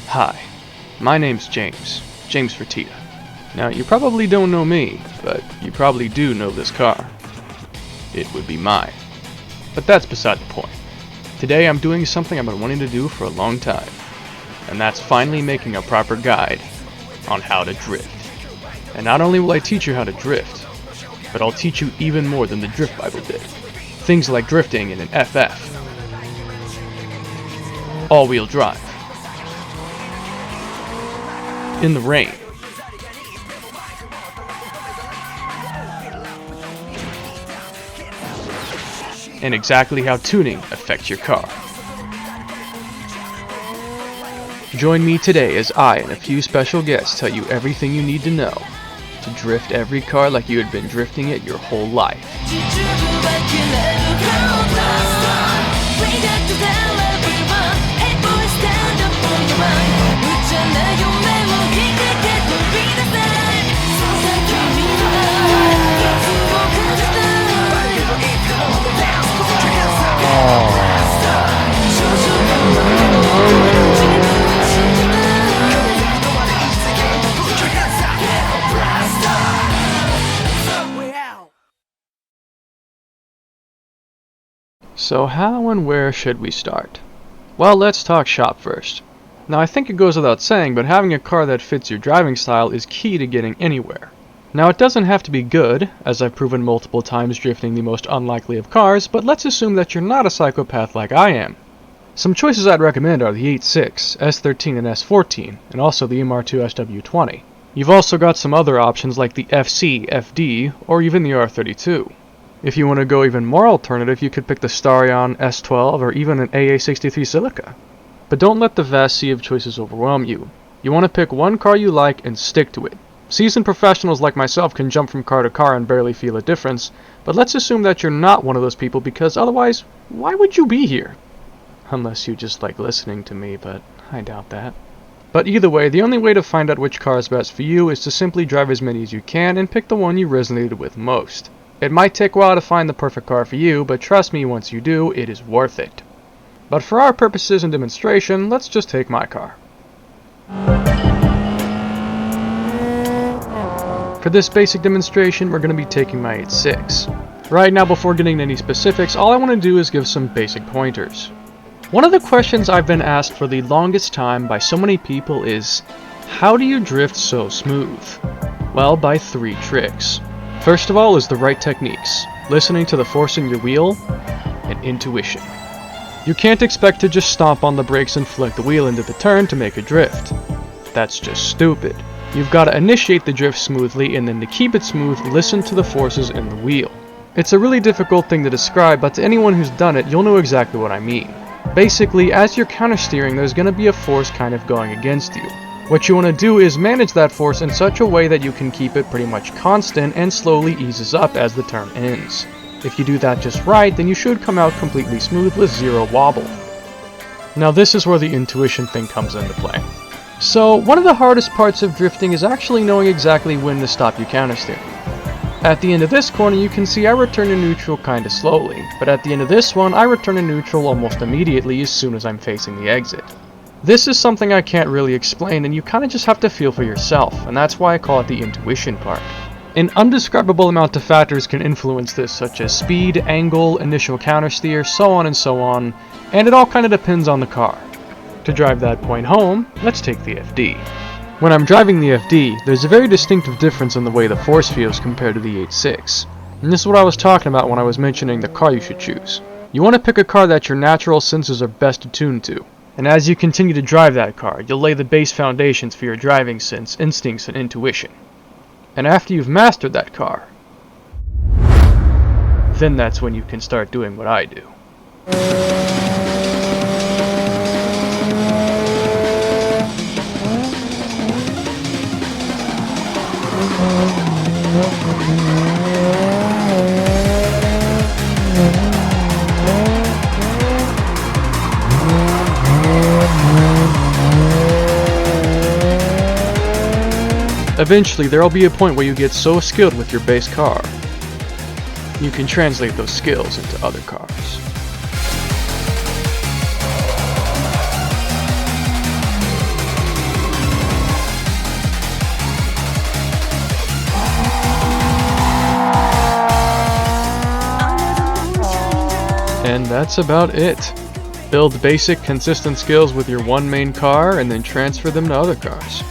Hi, my name's James Fertitta. Now, you probably don't know me, but you probably do know this car. It would be mine. But that's beside the point. Today I'm doing something I've been wanting to do for a long time, and that's finally making a proper guide on how to drift. And not only will I teach you how to drift, but I'll teach you even more than the Drift Bible did. Things like drifting in an FF, all-wheel drive, in the rain, and exactly how tuning affects your car. Join me today as I and a few special guests tell you everything you need to know to drift every car like you had been drifting it your whole life. So how and where should we start? Well, let's talk shop first. Now, I think it goes without saying, but having a car that fits your driving style is key to getting anywhere. Now, it doesn't have to be good, as I've proven multiple times drifting the most unlikely of cars, but let's assume that you're not a psychopath like I am. Some choices I'd recommend are the 8.6, S13 and S14, and also the MR2 SW20. You've also got some other options like the FC, FD, or even the R32. If you want to go even more alternative, you could pick the Starion S12 or even an AA63 Silica. But don't let the vast sea of choices overwhelm you. You want to pick one car you like and stick to it. Seasoned professionals like myself can jump from car to car and barely feel a difference, but let's assume that you're not one of those people, because otherwise, why would you be here? Unless you just like listening to me, but I doubt that. But either way, the only way to find out which car is best for you is to simply drive as many as you can and pick the one you resonated with most. It might take a while to find the perfect car for you, but trust me, once you do, it is worth it. But for our purposes and demonstration, let's just take my car. For this basic demonstration, we're going to be taking my 8.6. Right now, before getting into any specifics, all I want to do is give some basic pointers. One of the questions I've been asked for the longest time by so many people is, how do you drift so smooth? Well, by 3 tricks. First of all is the right techniques, listening to the force in your wheel, and intuition. You can't expect to just stomp on the brakes and flick the wheel into the turn to make a drift. That's just stupid. You've got to initiate the drift smoothly, and then to keep it smooth, listen to the forces in the wheel. It's a really difficult thing to describe, but to anyone who's done it, you'll know exactly what I mean. Basically, as you're countersteering, there's going to be a force kind of going against you. What you want to do is manage that force in such a way that you can keep it pretty much constant and slowly eases up as the turn ends. If you do that just right, then you should come out completely smooth with zero wobble. Now this is where the intuition thing comes into play. So one of the hardest parts of drifting is actually knowing exactly when to stop your countersteering. At the end of this corner you can see I return to neutral kinda slowly, but at the end of this one I return to neutral almost immediately as soon as I'm facing the exit. This is something I can't really explain, and you kinda just have to feel for yourself, and that's why I call it the intuition part. An undescribable amount of factors can influence this, such as speed, angle, initial countersteer, so on and so on, and it all kinda depends on the car. To drive that point home, let's take the FD. When I'm driving the FD, there's a very distinctive difference in the way the force feels compared to the 8.6. And this is what I was talking about when I was mentioning the car you should choose. You want to pick a car that your natural senses are best attuned to. And as you continue to drive that car, you'll lay the base foundations for your driving sense, instincts, and intuition. And after you've mastered that car, then that's when you can start doing what I do. Eventually, there'll be a point where you get so skilled with your base car, you can translate those skills into other cars. And that's about it. Build basic, consistent skills with your one main car and then transfer them to other cars.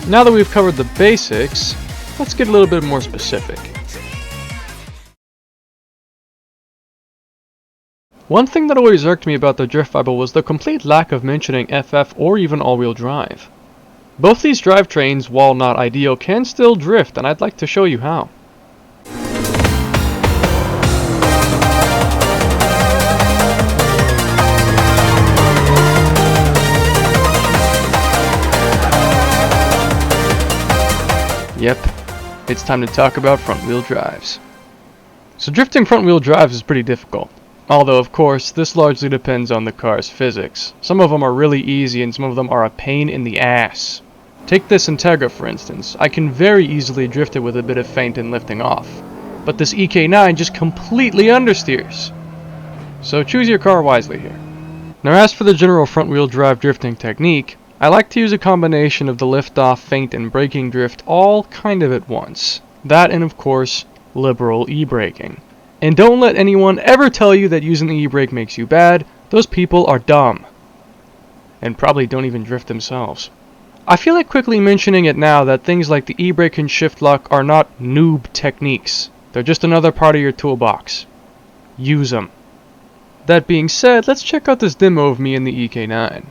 Now that we've covered the basics, let's get a little bit more specific. One thing that always irked me about the Drift Bible was the complete lack of mentioning FF or even all-wheel drive. Both these drivetrains, while not ideal, can still drift, and I'd like to show you how. Yep, it's time to talk about front-wheel drives. So drifting front-wheel drives is pretty difficult. Although, of course, this largely depends on the car's physics. Some of them are really easy and some of them are a pain in the ass. Take this Integra for instance. I can very easily drift it with a bit of feint and lifting off. But this EK9 just completely understeers. So choose your car wisely here. Now as for the general front-wheel drive drifting technique, I like to use a combination of the lift-off, feint, and braking drift all kind of at once. That and of course, liberal e-braking. And don't let anyone ever tell you that using the e-brake makes you bad. Those people are dumb. And probably don't even drift themselves. I feel like quickly mentioning it now that things like the e-brake and shift lock are not noob techniques. They're just another part of your toolbox. Use them. That being said, let's check out this demo of me in the EK9.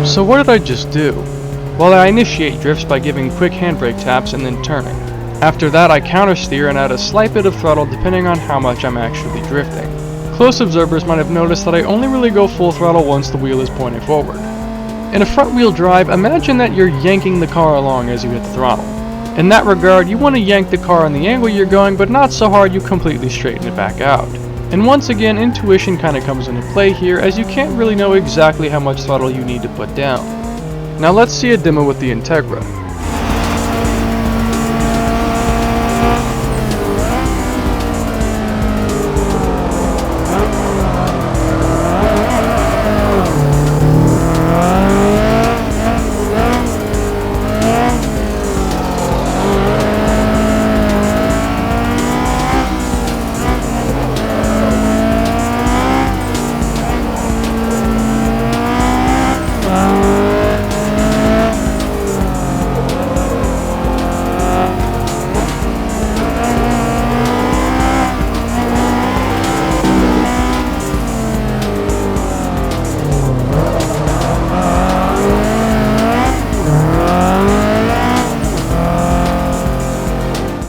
So what did I just do? Well, I initiate drifts by giving quick handbrake taps and then turning. After that I countersteer and add a slight bit of throttle depending on how much I'm actually drifting. Close observers might have noticed that I only really go full throttle once the wheel is pointed forward. In a front wheel drive, imagine that you're yanking the car along as you hit the throttle. In that regard, you want to yank the car on the angle you're going, but not so hard you completely straighten it back out. And once again, intuition kind of comes into play here, as you can't really know exactly how much throttle you need to put down. Now let's see a demo with the Integra.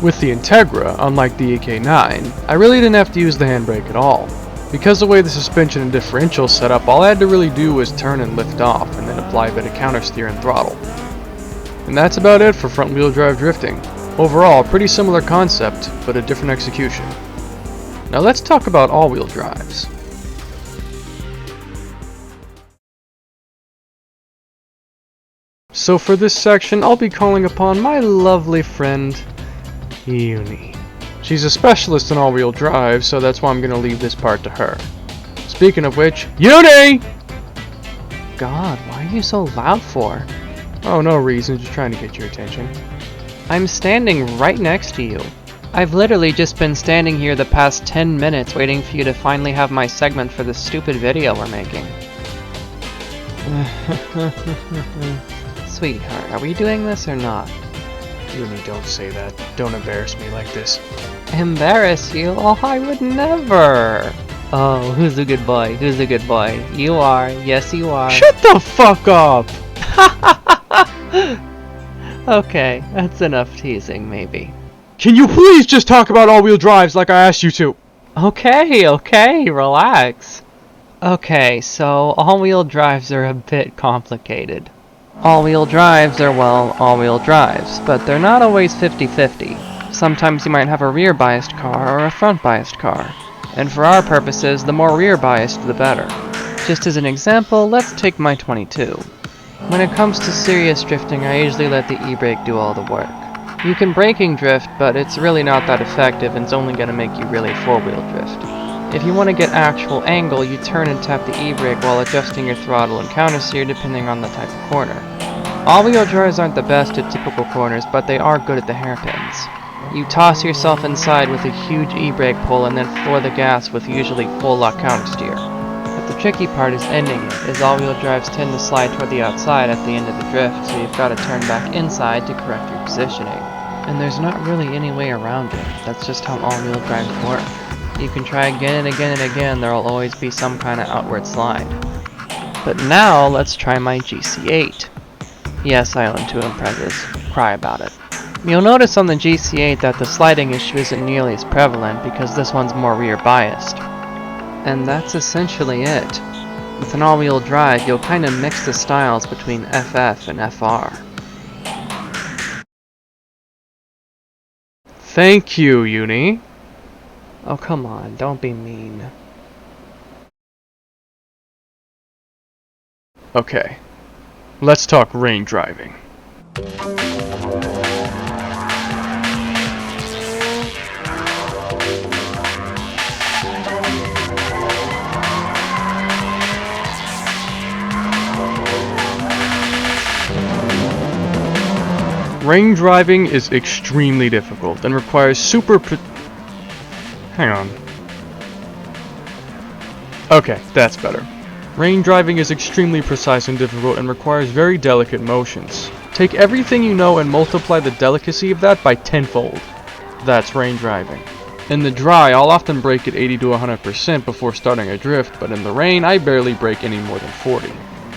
With the Integra, unlike the EK9, I really didn't have to use the handbrake at all. Because the way the suspension and differential is set up, all I had to really do was turn and lift off, and then apply a bit of countersteer and throttle. And that's about it for front wheel drive drifting. Overall, pretty similar concept, but a different execution. Now let's talk about all-wheel drives. So for this section, I'll be calling upon my lovely friend, Uni. She's a specialist in all-wheel drive, so that's why I'm going to leave this part to her. Speaking of which, Uni! God, why are you so loud for? Oh, no reason, just trying to get your attention. I'm standing right next to you. I've literally just been standing here the past 10 minutes waiting for you to finally have my segment for this stupid video we're making. Sweetheart, are we doing this or not? Uni, don't say that. Don't embarrass me like this. Embarrass you? Oh, I would never! Oh, who's the good boy? Who's the good boy? You are. Yes, you are. Shut the fuck up! Okay, that's enough teasing, maybe. Can you please just talk about all-wheel drives like I asked you to? Okay, relax. Okay, so all-wheel drives are a bit complicated. All-wheel drives are, well, all-wheel drives, but they're not always 50-50. Sometimes you might have a rear-biased car or a front-biased car. And for our purposes, the more rear-biased, the better. Just as an example, let's take my 22. When it comes to serious drifting, I usually let the e-brake do all the work. You can braking drift, but it's really not that effective and it's only going to make you really four-wheel drift. If you want to get actual angle, you turn and tap the e-brake while adjusting your throttle and countersteer depending on the type of corner. All-wheel drives aren't the best at typical corners, but they are good at the hairpins. You toss yourself inside with a huge e-brake pull and then floor the gas with usually full lock countersteer. But the tricky part is ending it, as all-wheel drives tend to slide toward the outside at the end of the drift, so you've got to turn back inside to correct your positioning. And there's not really any way around it. That's just how all-wheel drives work. You can try again and again and again, there'll always be some kind of outward slide. But now, let's try my GC8. Yes, I own two Imprezas. Cry about it. You'll notice on the GC8 that the sliding issue isn't nearly as prevalent because this one's more rear biased. And that's essentially it. With an all-wheel drive, you'll kind of mix the styles between FF and FR. Thank you, Uni. Oh, come on, don't be mean. Okay, let's talk rain driving. Rain driving is extremely difficult and requires Hang on. Okay, that's better. Rain driving is extremely precise and difficult and requires very delicate motions. Take everything you know and multiply the delicacy of that by tenfold. That's rain driving. In the dry, I'll often brake at 80 to 100% before starting a drift, but in the rain, I barely brake any more than 40.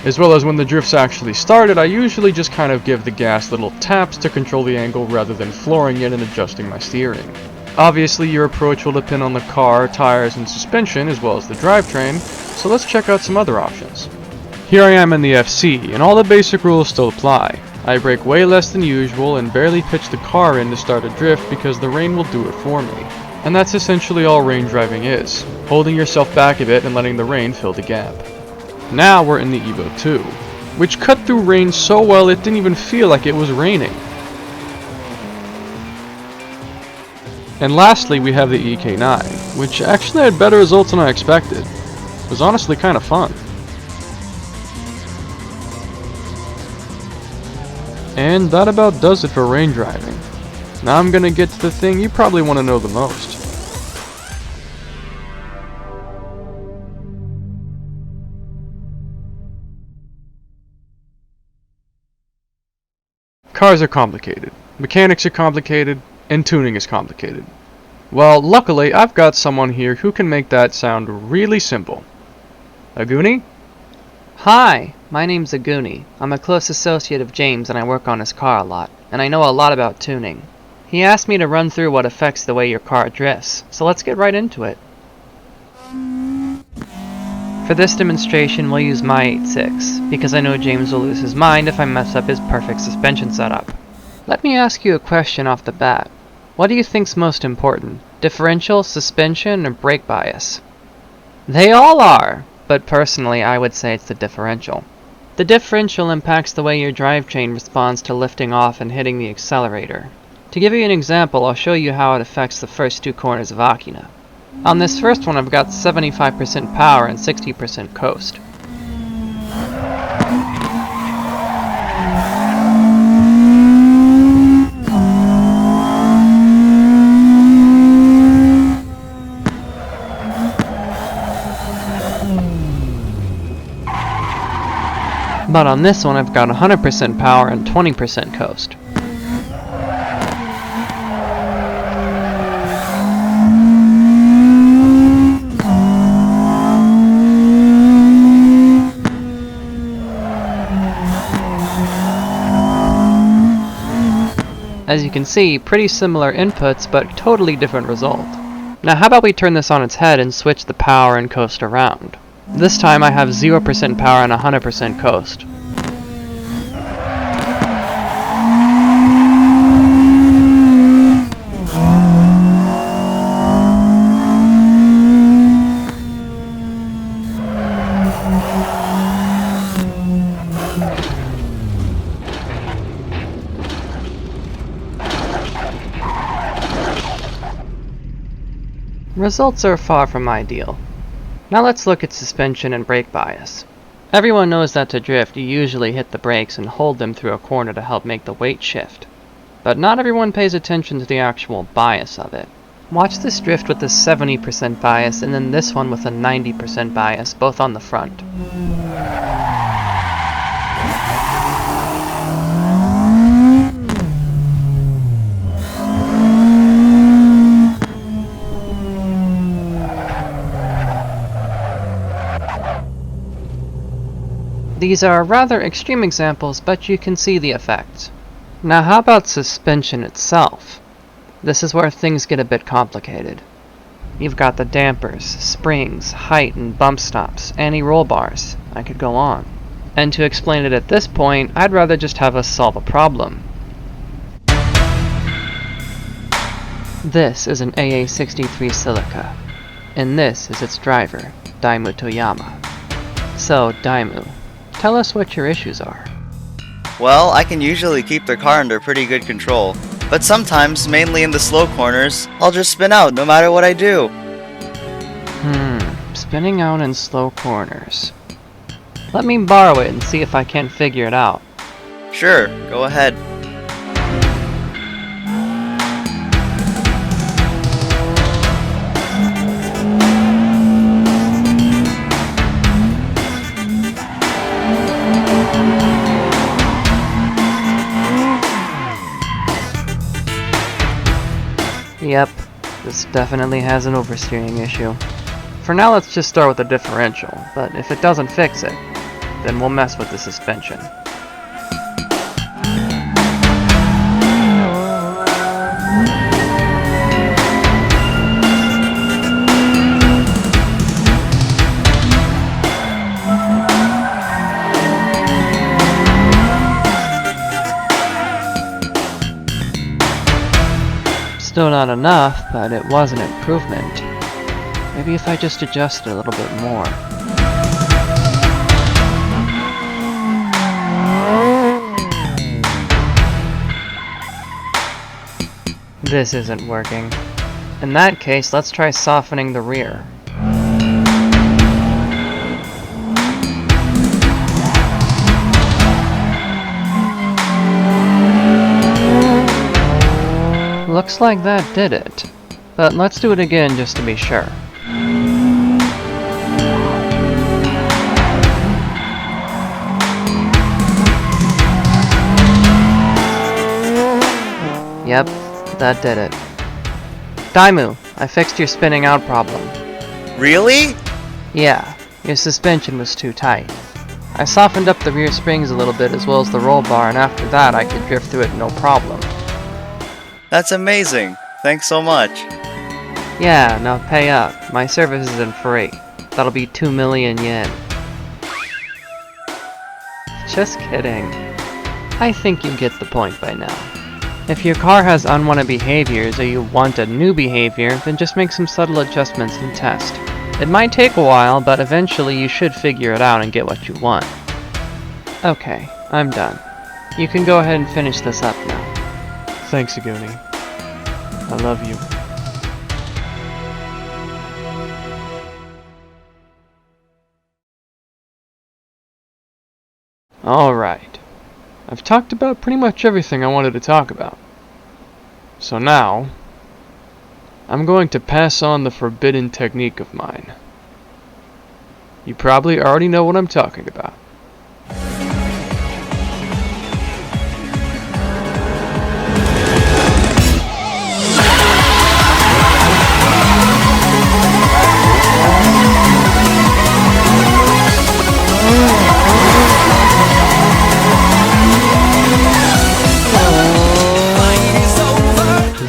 As well as when the drifts actually started, I usually just kind of give the gas little taps to control the angle rather than flooring it and adjusting my steering. Obviously, your approach will depend on the car, tires, and suspension, as well as the drivetrain, so let's check out some other options. Here I am in the FC, and all the basic rules still apply. I brake way less than usual and barely pitch the car in to start a drift because the rain will do it for me. And that's essentially all rain driving is, holding yourself back a bit and letting the rain fill the gap. Now we're in the Evo 2, which cut through rain so well it didn't even feel like it was raining. And lastly, we have the EK9, which actually had better results than I expected. It was honestly kind of fun. And that about does it for rain driving. Now I'm gonna get to the thing you probably want to know the most. Cars are complicated, mechanics are complicated, and tuning is complicated. Well, luckily, I've got someone here who can make that sound really simple. Aguni? Hi, my name's Aguni. I'm a close associate of James and I work on his car a lot, and I know a lot about tuning. He asked me to run through what affects the way your car drifts, so let's get right into it. For this demonstration, we'll use my 8.6, because I know James will lose his mind if I mess up his perfect suspension setup. Let me ask you a question off the bat. What do you think's most important? Differential, suspension, or brake bias? They all are, but personally I would say it's the differential. The differential impacts the way your drivetrain responds to lifting off and hitting the accelerator. To give you an example, I'll show you how it affects the first two corners of Akina. On this first one I've got 75% power and 60% coast. But on this one I've got 100% power and 20% coast. As you can see, pretty similar inputs, but totally different result. Now how about we turn this on its head and switch the power and coast around. This time I have 0% power and 100% coast. Results are far from ideal. Now let's look at suspension and brake bias. Everyone knows that to drift you usually hit the brakes and hold them through a corner to help make the weight shift. But not everyone pays attention to the actual bias of it. Watch this drift with a 70% bias and then this one with a 90% bias, both on the front. These are rather extreme examples, but you can see the effects. Now how about suspension itself? This is where things get a bit complicated. You've got the dampers, springs, height and bump stops, anti-roll bars. I could go on. And to explain it at this point, I'd rather just have us solve a problem. This is an AA63 Silica, and this is its driver, Daimu Toyama. So, Daimu, tell us what your issues are. Well, I can usually keep the car under pretty good control, but sometimes, mainly in the slow corners, I'll just spin out no matter what I do. Spinning out in slow corners. Let me borrow it and see if I can't figure it out. Sure, go ahead. Yep, this definitely has an oversteering issue. For now, let's just start with the differential, but if it doesn't fix it, then we'll mess with the suspension. Still not enough, but it was an improvement. Maybe if I just adjust it a little bit more. This isn't working. In that case, let's try softening the rear. Looks like that did it, but let's do it again just to be sure. Yep, that did it. Daimu, I fixed your spinning out problem. Really? Yeah, your suspension was too tight. I softened up the rear springs a little bit as well as the roll bar, and after that I could drift through it no problem. That's amazing. Thanks so much. Yeah, now pay up. My service isn't free. That'll be 2 million yen. Just kidding. I think you get the point by now. If your car has unwanted behaviors or you want a new behavior, then just make some subtle adjustments and test. It might take a while, but eventually you should figure it out and get what you want. Okay, I'm done. You can go ahead and finish this up now. Thanks, Aguni. I love you. Alright. I've talked about pretty much everything I wanted to talk about. So now, I'm going to pass on the forbidden technique of mine. You probably already know what I'm talking about.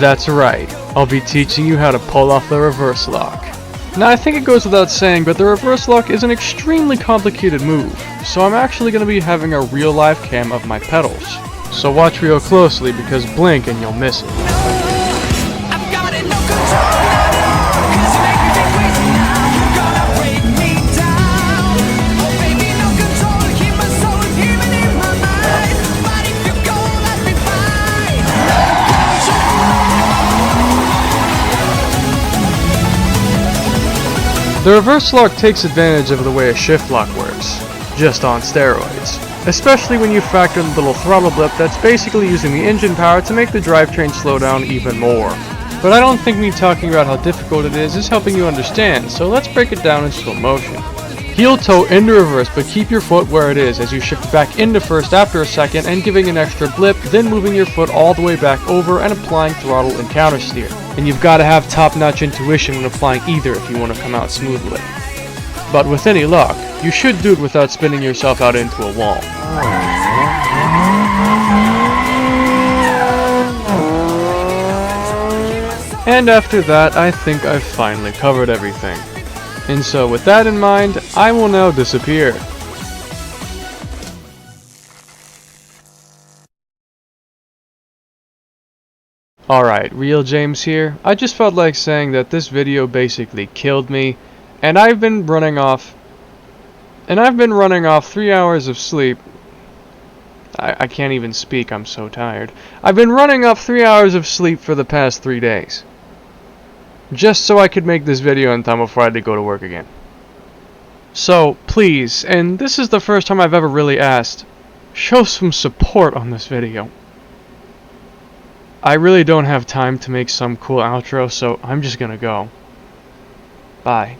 That's right, I'll be teaching you how to pull off the reverse lock. Now I think it goes without saying, but the reverse lock is an extremely complicated move, so I'm actually going to be having a real live cam of my pedals. So watch real closely because blink and you'll miss it. The reverse lock takes advantage of the way a shift lock works, just on steroids. Especially when you factor in the little throttle blip that's basically using the engine power to make the drivetrain slow down even more. But I don't think me talking about how difficult it is helping you understand, so let's break it down in slow motion. Heel toe into reverse, but keep your foot where it is as you shift back into first after a second and giving an extra blip, then moving your foot all the way back over and applying throttle and counter steer. And you've got to have top-notch intuition when applying either if you want to come out smoothly. But with any luck, you should do it without spinning yourself out into a wall. And after that, I think I've finally covered everything. And so with that in mind, I will now disappear. Alright, Real James here. I just felt like saying that this video basically killed me, and I've been running off 3 hours of sleep. I can't even speak, I'm so tired. I've been running off 3 hours of sleep for the past 3 days. Just so I could make this video in time before I had to go to work again. So, please, and this is the first time I've ever really asked, show some support on this video. I really don't have time to make some cool outro, so I'm just gonna go. Bye.